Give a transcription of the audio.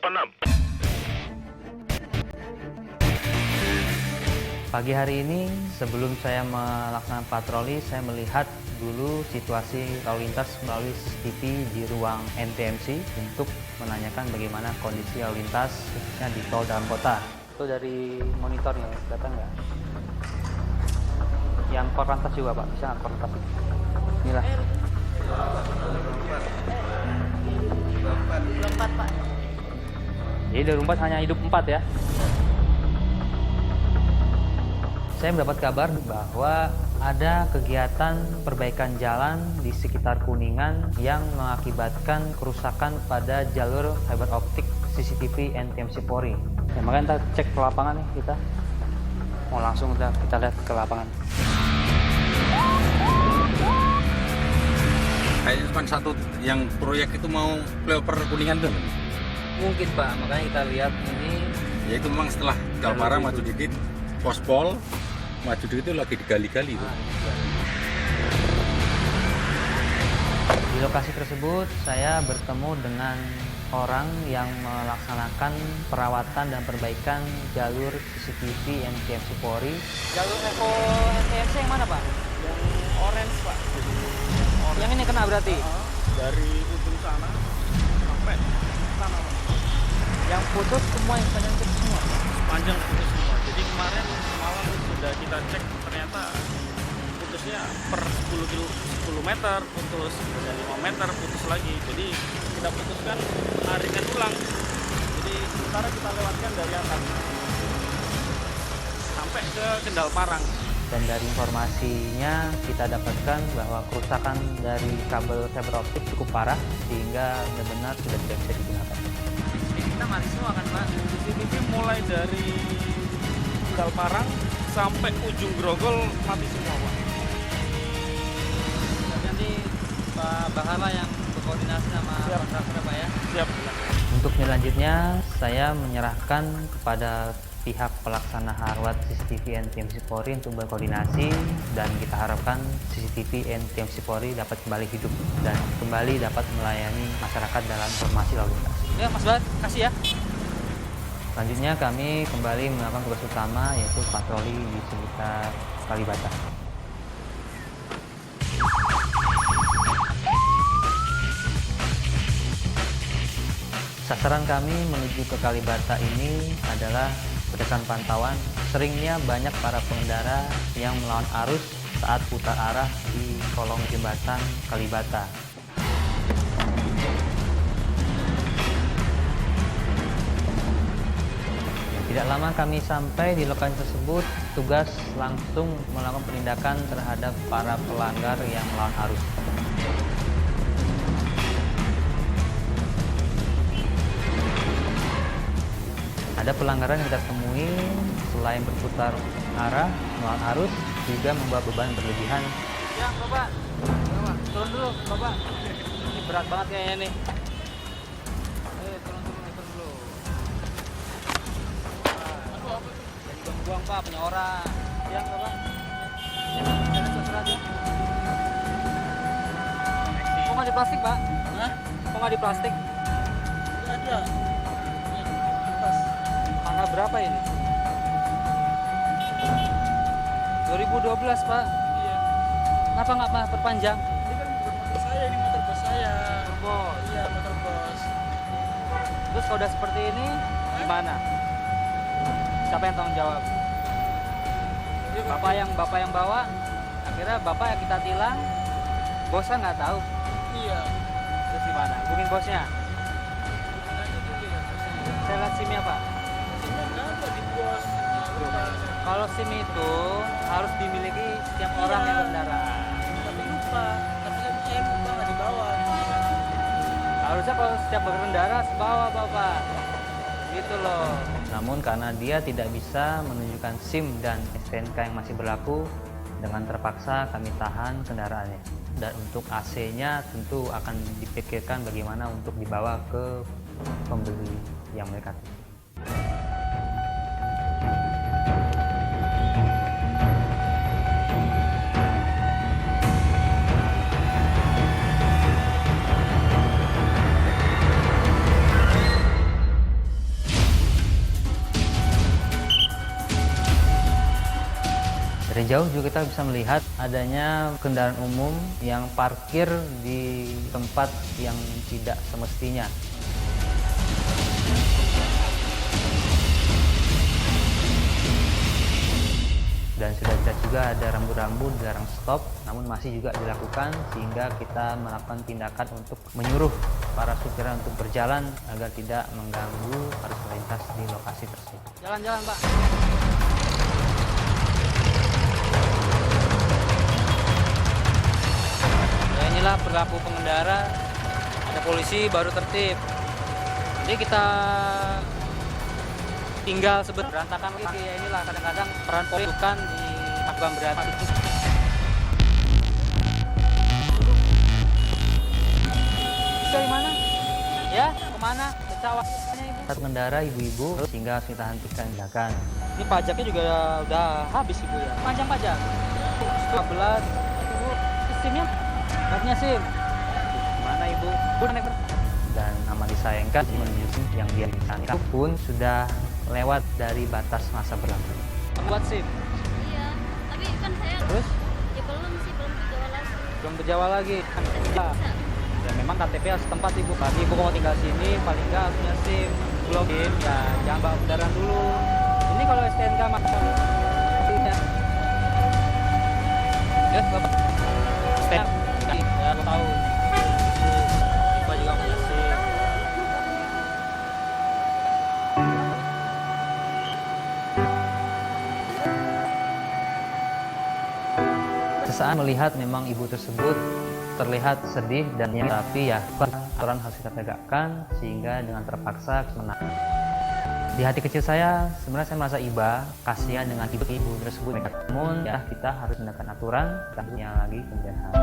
86. Pagi hari ini, sebelum saya melaksanakan patroli, saya melihat dulu situasi lalu lintas melalui CCTV di ruang NTMC untuk menanyakan bagaimana kondisi lalu lintas khususnya di tol dalam kota. Itu dari monitornya, datang nggak? Yang korlantas juga Pak, bisa nggak korlantas? Inilah. 24 Pak. Jadi dari 4 hanya hidup 4 ya? Saya mendapat kabar bahwa ada kegiatan perbaikan jalan di sekitar Kuningan yang mengakibatkan kerusakan pada jalur fiber optik CCTV NTMC Polri. Ya, makanya kita cek ke lapangan nih kita. Mau langsung kita lihat ke lapangan. Kayaknya cuma satu yang proyek itu mau flyover Kuningan tuh. Mungkin Pak, makanya kita lihat ini. Ya itu memang setelah Galparang maju dikit, Pospol maju dikit itu lagi digali-gali itu. Di lokasi tersebut saya bertemu dengan orang yang melaksanakan perawatan dan perbaikan jalur CCTV NTMC Polri. Jalur Evo NTMC yang mana Pak? Yang orange Pak. Yang ini kena berarti? Dari ujung sana sampai sana Pak. Yang putus semua, yang panjang putus semua? Panjang putus semua. Jadi kemarin malam sudah kita cek, ternyata putusnya per 10 meter putus, kemudian 5 meter putus lagi. Jadi kita putuskan aringan ulang. Jadi sementara kita lewatkan dari atas sampai ke Kendal Parang. Dan dari informasinya kita dapatkan bahwa kerusakan dari kabel fiber optik cukup parah sehingga benar-benar sudah tidak bisa digunakan. Kita mati semua kan Pak? CCTV mulai dari Kendal Parang sampai ujung Grogol mati semua Pak. Nanti Pak Bahala yang berkoordinasi sama kontraktor Pak ya? Siap. Untuk selanjutnya saya menyerahkan kepada pihak pelaksana harwat CCTV NTMC Polri untuk berkoordinasi, dan kita harapkan CCTV NTMC Polri dapat kembali hidup dan kembali dapat melayani masyarakat dalam informasi lalu lintas. Ya Mas Bat, kasih ya. Selanjutnya kami kembali melakukan tugas utama yaitu patroli di sekitar Kalibata. Sasaran kami menuju ke Kalibata ini adalah berdasarkan pantauan seringnya banyak para pengendara yang melawan arus saat putar arah di kolong jembatan Kalibata. Tidak lama kami sampai di lokasi tersebut, tugas langsung melakukan penindakan terhadap para pelanggar yang melawan arus. Ada pelanggaran yang kita temui selain berputar arah melawan arus juga membawa beban berlebihan. Ya Bapak, turun dulu Bapak. Ini berat banget kayaknya nih. Turun dulu. Jangan buang Pak, punya orang. Ya Bapak. Jangan sesuatu aja. Kok nggak di plastik Pak? Hah? Kok nggak di plastik? Ada. Tanggal berapa ini? 2012 Pak. Iya. Kenapa nggak Pak perpanjang? Ini kan motor saya, ini motor bos saya. Bos. Iya, motor bos. Terus kalau udah seperti ini gimana? Siapa yang tanggung jawab? Iya, Bapak yang bawa, akhirnya bapak yang kita tilang, bosnya nggak tahu. Iya. Terus gimana? Hubungin bosnya. Aja dulu ya. Saya lihat SIM-nya Pak. Ini enggak ada di bos. Kalau SIM itu harus dimiliki setiap orang yang berkendara. Tapi lupa. Tapi saya lupa nggak dibawa. Harusnya kalau setiap berkendara sebawa bapak. Gitu loh. Namun karena dia tidak bisa menunjukkan SIM dan STNK yang masih berlaku, dengan terpaksa kami tahan kendaraannya. Dan untuk AC-nya tentu akan dipikirkan bagaimana untuk dibawa ke pembeli yang mendekati. Dari jauh juga kita bisa melihat adanya kendaraan umum yang parkir di tempat yang tidak semestinya. Dan sudah dilihat juga ada rambu-rambu dilarang stop, namun masih juga dilakukan sehingga kita melakukan tindakan untuk menyuruh para supir untuk berjalan agar tidak mengganggu arus lalu lintas di lokasi tersebut. Jalan-jalan, Pak. Ya inilah perilaku pengendara, ada polisi baru tertib. Jadi kita tinggal berantakan lagi, ya inilah kadang-kadang peran polisi bukan di bukan berarti. Dari mana? Ya, kemana? Kecawanya ibu. Satu pengendara ibu-ibu sehingga harus kita hentikan tindakan. Ini pajaknya juga udah habis ibu ya. Panjang pajak. 14. Ibu, SIM-nya? Nggak punya SIM. Mana ibu? Bu, naik Dan amat disayangkan menuju yang dia ditangkap pun sudah lewat dari batas masa berlaku. buat SIM. Iya, tapi kan saya Terus ya belum sih, belum dijual lagi. belum berjawa lagi. Bisa. Ya memang KTP harus setempat ibu. Tapi ibu mau tinggal sini paling nggak harus punya SIM. Belum SIM ya jangan bawa kendaraan dulu. Ini kalau STNK makan. Ya bapak. STNK. Ya aku tahu. Ibu juga punya SIM. Sesaat melihat memang ibu tersebut terlihat sedih dan tapi ya aturan harus kita tegakkan sehingga dengan terpaksa di hati kecil saya sebenarnya saya merasa iba kasihan dengan ibu tersebut, namun ya kita harus menggunakan aturan, tentunya lagi kemudian hari.